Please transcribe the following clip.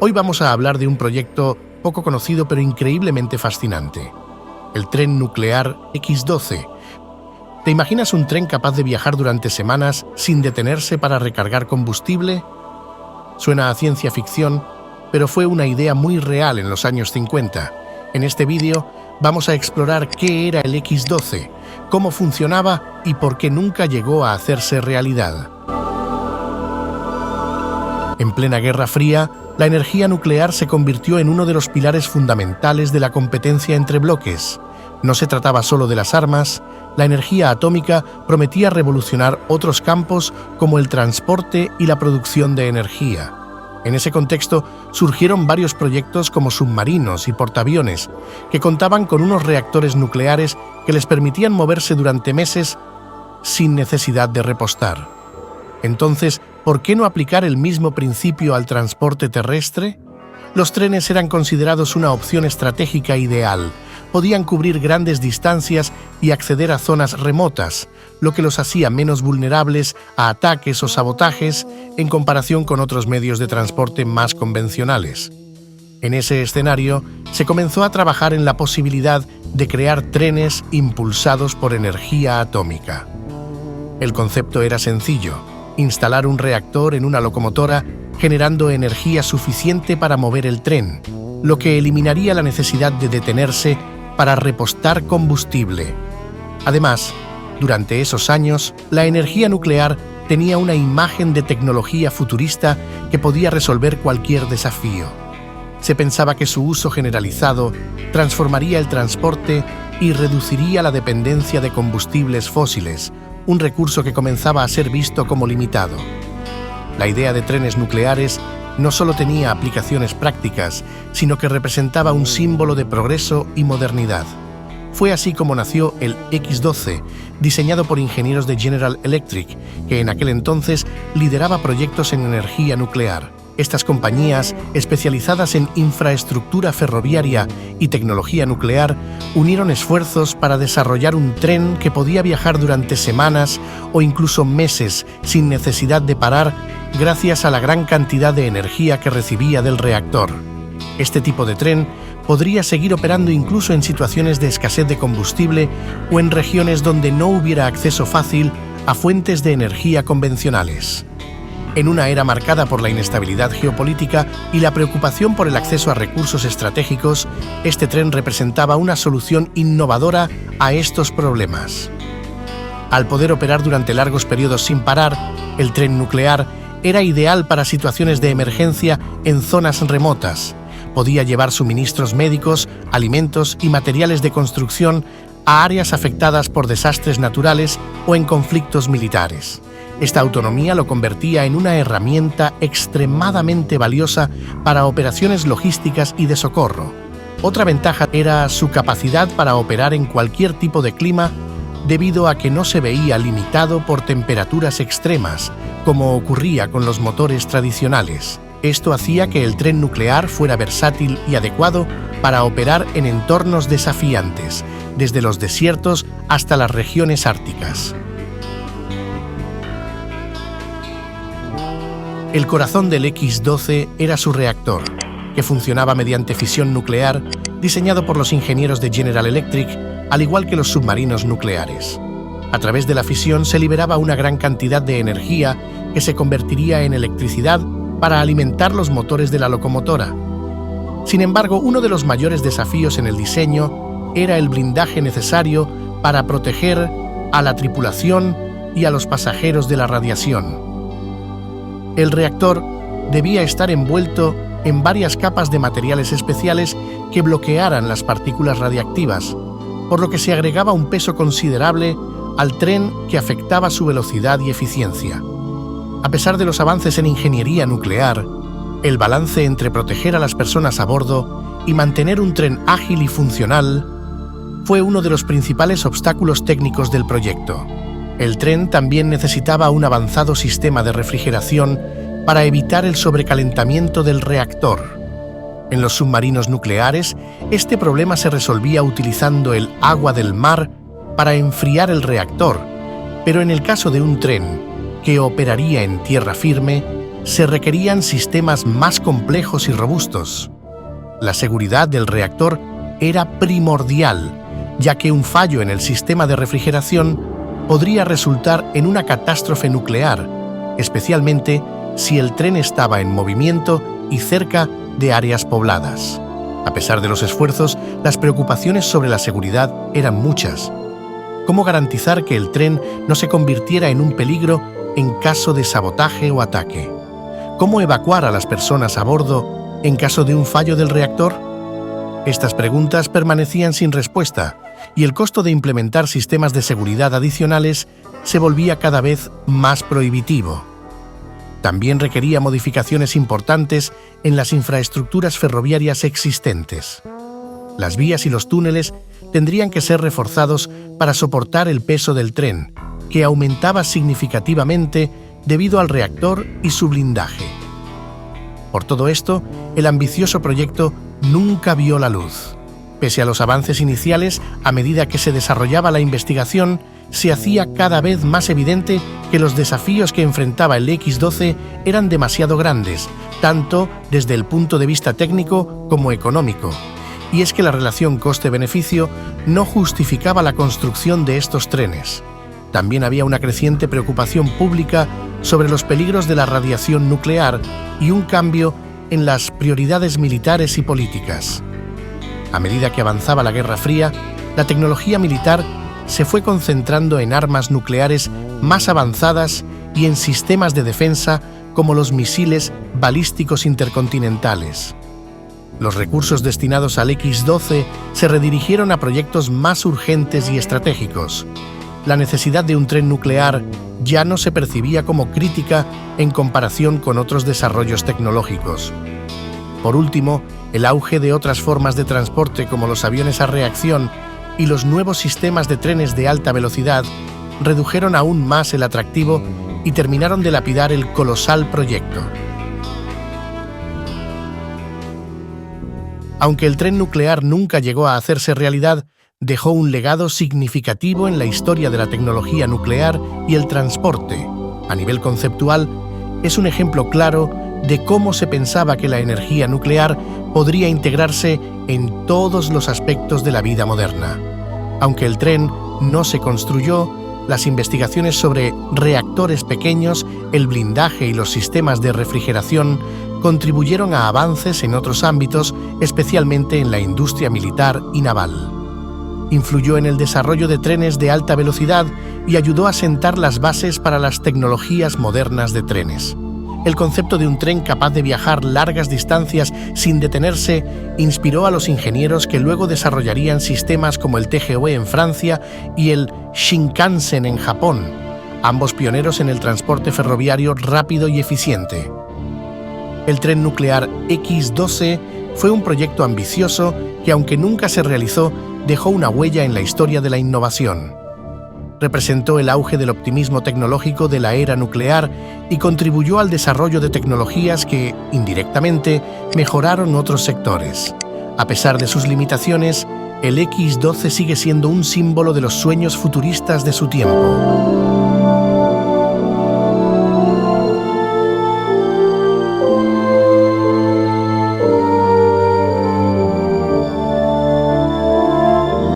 Hoy vamos a hablar de un proyecto poco conocido pero increíblemente fascinante: el tren nuclear X-12. ¿Te imaginas un tren capaz de viajar durante semanas sin detenerse para recargar combustible? Suena a ciencia ficción, pero fue una idea muy real en los años 50. En este vídeo vamos a explorar qué era el X-12, cómo funcionaba y por qué nunca llegó a hacerse realidad. En plena Guerra Fría, la energía nuclear se convirtió en uno de los pilares fundamentales de la competencia entre bloques. No se trataba solo de las armas, la energía atómica prometía revolucionar otros campos como el transporte y la producción de energía. En ese contexto surgieron varios proyectos como submarinos y portaaviones, que contaban con unos reactores nucleares que les permitían moverse durante meses sin necesidad de repostar. Entonces, ¿por qué no aplicar el mismo principio al transporte terrestre? Los trenes eran considerados una opción estratégica ideal. Podían cubrir grandes distancias y acceder a zonas remotas, lo que los hacía menos vulnerables a ataques o sabotajes en comparación con otros medios de transporte más convencionales. En ese escenario, se comenzó a trabajar en la posibilidad de crear trenes impulsados por energía atómica. El concepto era sencillo: instalar un reactor en una locomotora generando energía suficiente para mover el tren, lo que eliminaría la necesidad de detenerse para repostar combustible. Además, durante esos años, la energía nuclear tenía una imagen de tecnología futurista que podía resolver cualquier desafío. Se pensaba que su uso generalizado transformaría el transporte y reduciría la dependencia de combustibles fósiles, un recurso que comenzaba a ser visto como limitado. La idea de trenes nucleares no solo tenía aplicaciones prácticas, sino que representaba un símbolo de progreso y modernidad. Fue así como nació el X-12, diseñado por ingenieros de General Electric, que en aquel entonces lideraba proyectos en energía nuclear. Estas compañías, especializadas en infraestructura ferroviaria y tecnología nuclear, unieron esfuerzos para desarrollar un tren que podía viajar durante semanas o incluso meses sin necesidad de parar, gracias a la gran cantidad de energía que recibía del reactor. Este tipo de tren podría seguir operando incluso en situaciones de escasez de combustible o en regiones donde no hubiera acceso fácil a fuentes de energía convencionales. En una era marcada por la inestabilidad geopolítica y la preocupación por el acceso a recursos estratégicos, este tren representaba una solución innovadora a estos problemas. Al poder operar durante largos periodos sin parar, el tren nuclear era ideal para situaciones de emergencia en zonas remotas. Podía llevar suministros médicos, alimentos y materiales de construcción a áreas afectadas por desastres naturales o en conflictos militares. Esta autonomía lo convertía en una herramienta extremadamente valiosa para operaciones logísticas y de socorro. Otra ventaja era su capacidad para operar en cualquier tipo de clima, debido a que no se veía limitado por temperaturas extremas, como ocurría con los motores tradicionales. Esto hacía que el tren nuclear fuera versátil y adecuado para operar en entornos desafiantes, desde los desiertos hasta las regiones árticas. El corazón del X-12 era su reactor, que funcionaba mediante fisión nuclear, diseñado por los ingenieros de General Electric, al igual que los submarinos nucleares. A través de la fisión se liberaba una gran cantidad de energía que se convertiría en electricidad para alimentar los motores de la locomotora. Sin embargo, uno de los mayores desafíos en el diseño era el blindaje necesario para proteger a la tripulación y a los pasajeros de la radiación. El reactor debía estar envuelto en varias capas de materiales especiales que bloquearan las partículas radiactivas, por lo que se agregaba un peso considerable al tren que afectaba su velocidad y eficiencia. A pesar de los avances en ingeniería nuclear, el balance entre proteger a las personas a bordo y mantener un tren ágil y funcional fue uno de los principales obstáculos técnicos del proyecto. El tren también necesitaba un avanzado sistema de refrigeración para evitar el sobrecalentamiento del reactor. En los submarinos nucleares, este problema se resolvía utilizando el agua del mar para enfriar el reactor, pero en el caso de un tren que operaría en tierra firme, se requerían sistemas más complejos y robustos. La seguridad del reactor era primordial, ya que un fallo en el sistema de refrigeración podría resultar en una catástrofe nuclear, especialmente si el tren estaba en movimiento y cerca de áreas pobladas. A pesar de los esfuerzos, las preocupaciones sobre la seguridad eran muchas. ¿Cómo garantizar que el tren no se convirtiera en un peligro en caso de sabotaje o ataque? ¿Cómo evacuar a las personas a bordo en caso de un fallo del reactor? Estas preguntas permanecían sin respuesta y el costo de implementar sistemas de seguridad adicionales se volvía cada vez más prohibitivo. También requería modificaciones importantes en las infraestructuras ferroviarias existentes. Las vías y los túneles tendrían que ser reforzados para soportar el peso del tren, que aumentaba significativamente debido al reactor y su blindaje. Por todo esto, el ambicioso proyecto nunca vio la luz. Pese a los avances iniciales, a medida que se desarrollaba la investigación, se hacía cada vez más evidente que los desafíos que enfrentaba el X-12 eran demasiado grandes, tanto desde el punto de vista técnico como económico. Y es que la relación coste-beneficio no justificaba la construcción de estos trenes. También había una creciente preocupación pública sobre los peligros de la radiación nuclear y un cambio en las prioridades militares y políticas. A medida que avanzaba la Guerra Fría, la tecnología militar se fue concentrando en armas nucleares más avanzadas y en sistemas de defensa como los misiles balísticos intercontinentales. Los recursos destinados al X-12 se redirigieron a proyectos más urgentes y estratégicos. La necesidad de un tren nuclear ya no se percibía como crítica en comparación con otros desarrollos tecnológicos. Por último, el auge de otras formas de transporte como los aviones a reacción y los nuevos sistemas de trenes de alta velocidad redujeron aún más el atractivo y terminaron de lapidar el colosal proyecto. Aunque el tren nuclear nunca llegó a hacerse realidad, dejó un legado significativo en la historia de la tecnología nuclear y el transporte. A nivel conceptual, es un ejemplo claro de cómo se pensaba que la energía nuclear podría integrarse en todos los aspectos de la vida moderna. Aunque el tren no se construyó, las investigaciones sobre reactores pequeños, el blindaje y los sistemas de refrigeración contribuyeron a avances en otros ámbitos, especialmente en la industria militar y naval. Influyó en el desarrollo de trenes de alta velocidad y ayudó a sentar las bases para las tecnologías modernas de trenes. El concepto de un tren capaz de viajar largas distancias sin detenerse inspiró a los ingenieros que luego desarrollarían sistemas como el TGV en Francia y el Shinkansen en Japón, ambos pioneros en el transporte ferroviario rápido y eficiente. El tren nuclear X-12 fue un proyecto ambicioso que, aunque nunca se realizó, dejó una huella en la historia de la innovación. Representó el auge del optimismo tecnológico de la era nuclear y contribuyó al desarrollo de tecnologías que, indirectamente, mejoraron otros sectores. A pesar de sus limitaciones, el X-12 sigue siendo un símbolo de los sueños futuristas de su tiempo.